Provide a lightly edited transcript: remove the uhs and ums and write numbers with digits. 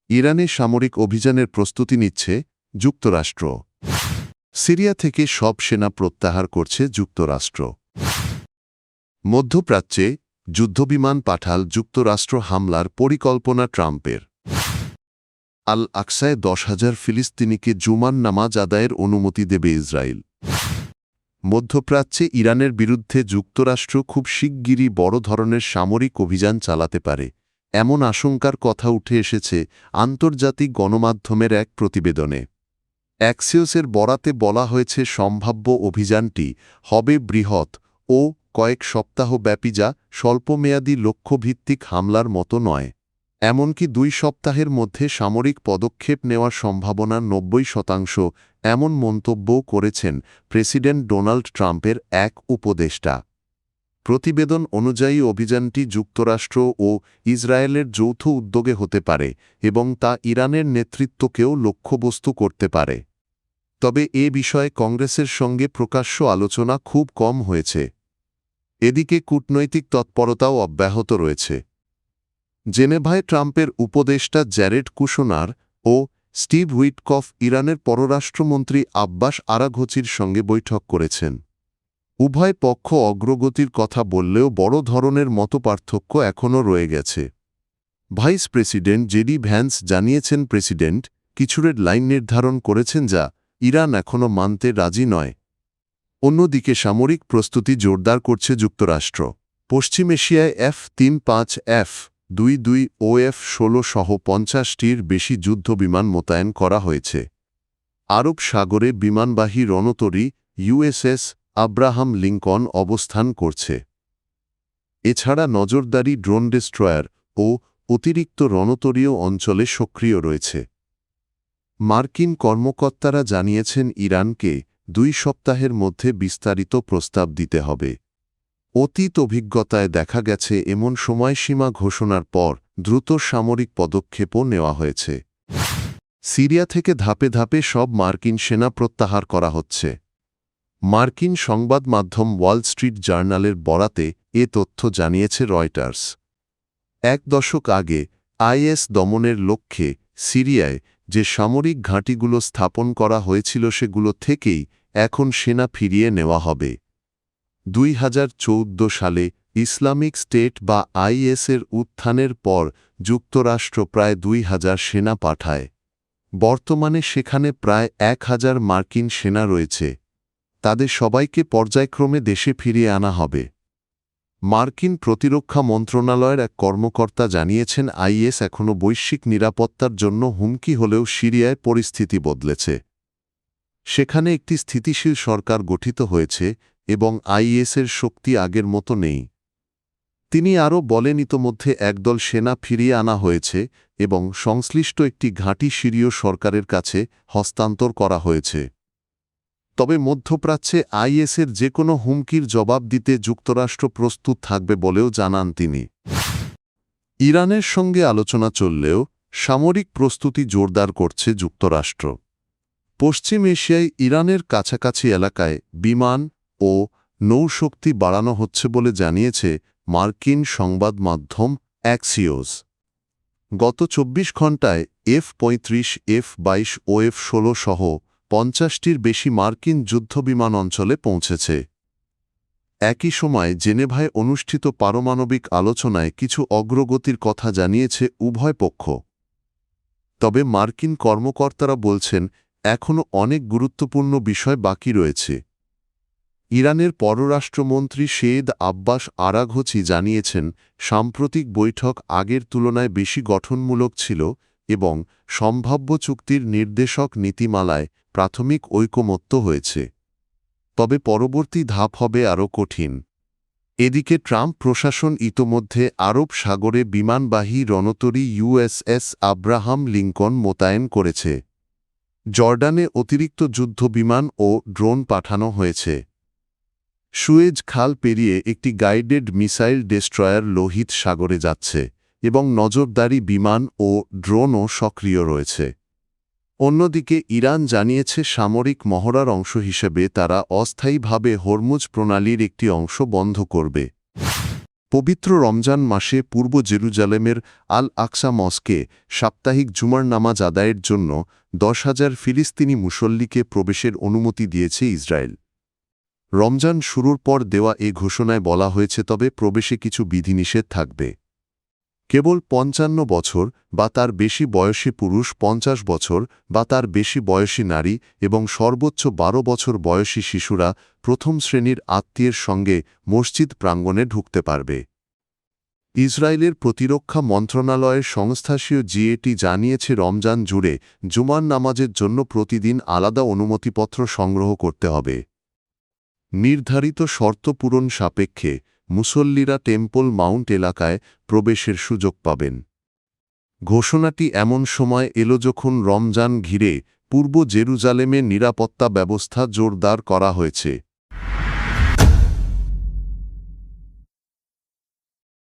ইরানে সামরিক অভিযানের প্রস্তুতি নিচ্ছে যুক্তরাষ্ট্র। সিরিয়া থেকে সব সেনা প্রত্যাহার করছে যুক্তরাষ্ট্র। মধ্যপ্রাচ্যে যুদ্ধবিমান পাঠাল যুক্তরাষ্ট্র, হামলার পরিকল্পনা ট্রাম্পের। আল আকসায় 10,000 ফিলিস্তিনিকে জুমার নামাজ আদায়ের অনুমতি দেবে ইসরায়েল। মধ্যপ্রাচ্যে ইরানের বিরুদ্ধে যুক্তরাষ্ট্র খুব শিগগিরই বড় ধরনের সামরিক অভিযান চালাতে পারে, এমন আশঙ্কার কথা উঠে এসেছে আন্তর্জাতিক গণমাধ্যমের এক প্রতিবেদনে। অ্যাক্সিওসের বরাতে বলা হয়েছে, সম্ভাব্য অভিযানটি হবে বৃহৎ ও কয়েক সপ্তাহব্যাপী, যা স্বল্পমেয়াদী লক্ষ্যভিত্তিক হামলার মতো নয়। এমনকি 2 সপ্তাহের মধ্যে সামরিক পদক্ষেপ নেওয়ার সম্ভাবনা 90%, এমন মন্তব্যও করেছেন প্রেসিডেন্ট ডোনাল্ড ট্রাম্পের এক উপদেষ্টা। প্রতিবেদন অনুযায়ী অভিযানটি যুক্তরাষ্ট্র ও ইসরায়েলের যৌথ উদ্যোগে হতে পারে এবং তা ইরানের নেতৃত্বকেও লক্ষ্যবস্তু করতে পারে। তবে এ বিষয়ে কংগ্রেসের সঙ্গে প্রকাশ্য আলোচনা খুব কম হয়েছে। এদিকে কূটনৈতিক তৎপরতাও অব্যাহত রয়েছে। জেনেভায় ট্রাম্পের উপদেষ্টা জ্যারেড কুশনার ও স্টিভ উইটকফ ইরানের পররাষ্ট্রমন্ত্রী আব্বাস আরাঘচির সঙ্গে বৈঠক করেছেন। উভয় পক্ষ অগ্রগতির কথা বললেও বড় ধরনের মতপার্থক্য এখনও রয়ে গেছে। ভাইস প্রেসিডেন্ট জেডি ভ্যান্স জানিয়েছেন, প্রেসিডেন্ট কিছু রেড লাইন নির্ধারণ করেছেন যা ইরান এখনও মানতে রাজি নয়। অন্যদিকে সামরিক প্রস্তুতি জোরদার করছে যুক্তরাষ্ট্র। পশ্চিম এশিয়ায় F-35, F-22 ও F-16 সহ 50টির বেশি যুদ্ধবিমান মোতায়েন করা হয়েছে। আরব সাগরে বিমানবাহী রণতরী USS আব্রাহাম লিঙ্কন অবস্থান করছে। এছাড়া নজরদারি ড্রোন ডেস্ট্রয়ার ও অতিরিক্ত রণতরীয় অঞ্চলে সক্রিয় রয়েছে। মার্কিন কর্মকর্তারা জানিয়েছেন, ইরানকে 2 সপ্তাহের মধ্যে বিস্তারিত প্রস্তাব দিতে হবে। অতীত অভিজ্ঞতায় দেখা গেছে, এমন সময়সীমা ঘোষণার পর দ্রুত সামরিক পদক্ষেপও নেওয়া হয়েছে। সিরিয়া থেকে ধাপে ধাপে সব মার্কিন সেনা প্রত্যাহার করা হচ্ছে। মার্কিন সংবাদ মাধ্যম ওয়াল স্ট্রিট জার্নালের বরাতে এ তথ্য জানিয়েছে রয়টার্স। 1 দশক আগে আইএস দমনের লক্ষ্যে সিরিয়ায় যে সামরিক ঘাঁটিগুলো স্থাপন করা হয়েছিল, সেগুলো থেকেই এখন সেনা ফিরিয়ে নেওয়া হবে। 2014 সালে ইসলামিক স্টেট বা আইএসের উত্থানের পর যুক্তরাষ্ট্র প্রায় 2000 সেনা পাঠায়। বর্তমানে সেখানে প্রায় 1000 মার্কিন সেনা রয়েছে। তাদের সবাইকে পর্যায়ক্রমে দেশে ফিরিয়ে আনা হবে। মার্কিন প্রতিরক্ষা মন্ত্রণালয়ের এক কর্মকর্তা জানিয়েছেন, আইএস এখনও বৈশ্বিক নিরাপত্তার জন্য হুমকি হলেও সিরিয়ায় পরিস্থিতি বদলেছে। সেখানে একটি স্থিতিশীল সরকার গঠিত হয়েছে এবং আইএসের শক্তি আগের মতো নেই। তিনি আরও বলেন, ইতোমধ্যে একদল সেনা ফিরিয়ে আনা হয়েছে এবং সংশ্লিষ্ট একটি ঘাঁটি সিরীয় সরকারের কাছে হস্তান্তর করা হয়েছে। তবে মধ্যপ্রাচ্যে আইএসের যে কোনো হুমকির জবাব দিতে যুক্তরাষ্ট্র প্রস্তুত থাকবে বলেও জানান তিনি। ইরানের সঙ্গে আলোচনা চললেও সামরিক প্রস্তুতি জোরদার করছে যুক্তরাষ্ট্র। পশ্চিম এশিয়ায় ইরানের কাছাকাছি এলাকায় বিমান ও নৌশক্তি বাড়ানো হচ্ছে বলে জানিয়েছে মার্কিন সংবাদ মাধ্যম অ্যাক্সিওস। গত 24 ঘণ্টায় F-35, F-22 ও F-16 সহ 50টির বেশি মার্কিন যুদ্ধবিমান অঞ্চলে পৌঁছেছে। একই সময় জেনেভায় অনুষ্ঠিত পারমাণবিক আলোচনায় কিছু অগ্রগতির কথা জানিয়েছে উভয় পক্ষ। তবে মার্কিন কর্মকর্তারা বলছেন, এখনও অনেক গুরুত্বপূর্ণ বিষয় বাকি রয়েছে। ইরানের পররাষ্ট্রমন্ত্রী সৈয়দ আব্বাস আরাঘচি জানিয়েছেন, সাম্প্রতিক বৈঠক আগের তুলনায় বেশি গঠনমূলক ছিল এবং সম্ভাব্য চুক্তির নির্দেশক নীতিমালায় প্রাথমিক ঐকমত্য হয়েছে। তবে পরবর্তী ধাপ হবে আরও কঠিন। এদিকে ট্রাম্প প্রশাসন ইতোমধ্যে আরব সাগরে বিমানবাহী রণতরী USS আব্রাহাম লিঙ্কন মোতায়েন করেছে। জর্ডানে অতিরিক্ত যুদ্ধবিমান ও ড্রোন পাঠানো হয়েছে। সুয়েজ খাল পেরিয়ে একটি গাইডেড মিসাইল ডেস্ট্রয়ার লোহিত সাগরে যাচ্ছে এবং নজরদারি বিমান ও ড্রোনও সক্রিয় রয়েছে। অন্যদিকে ইরান জানিয়েছে, সামরিক মহড়ার অংশ হিসেবে তারা অস্থায়ীভাবে হরমুজ প্রণালীর একটি অংশ বন্ধ করবে। পবিত্র রমজান মাসে পূর্ব জেরুজালেমের আল আকসা মস্কে সাপ্তাহিক জুমার নামাজ আদায়ের জন্য 10,000 ফিলিস্তিনি মুসল্লিকে প্রবেশের অনুমতি দিয়েছে ইসরায়েল। রমজান শুরুর পর দেওয়া এ ঘোষণায় বলা হয়েছে, তবে প্রবেশে কিছু বিধিনিষেধ থাকবে। কেবল 55 বছর বা তার বেশি বয়সী পুরুষ, 50 বছর বা তার বেশি বয়সী নারী এবং সর্বোচ্চ 12 বছর বয়সী শিশুরা প্রথম শ্রেণীর আত্মীয়ের সঙ্গে মসজিদ প্রাঙ্গণে ঢুকতে পারবে। ইসরায়েলের প্রতিরক্ষা মন্ত্রণালয়ের সংস্থাসীয় জিএটি জানিয়েছে, রমজান জুড়ে জুমার নামাজের জন্য প্রতিদিন আলাদা অনুমতিপত্র সংগ্রহ করতে হবে। নির্ধারিত শর্ত পূরণ সাপেক্ষে মুসল্লিরা টেম্পল মাউন্ট এলাকায় প্রবেশের সুযোগ পাবেন। ঘোষণাটি এমন সময় এলো যখন রমজান ঘিরে পূর্ব জেরুজালেমে নিরাপত্তা ব্যবস্থা জোরদার করা হয়েছে।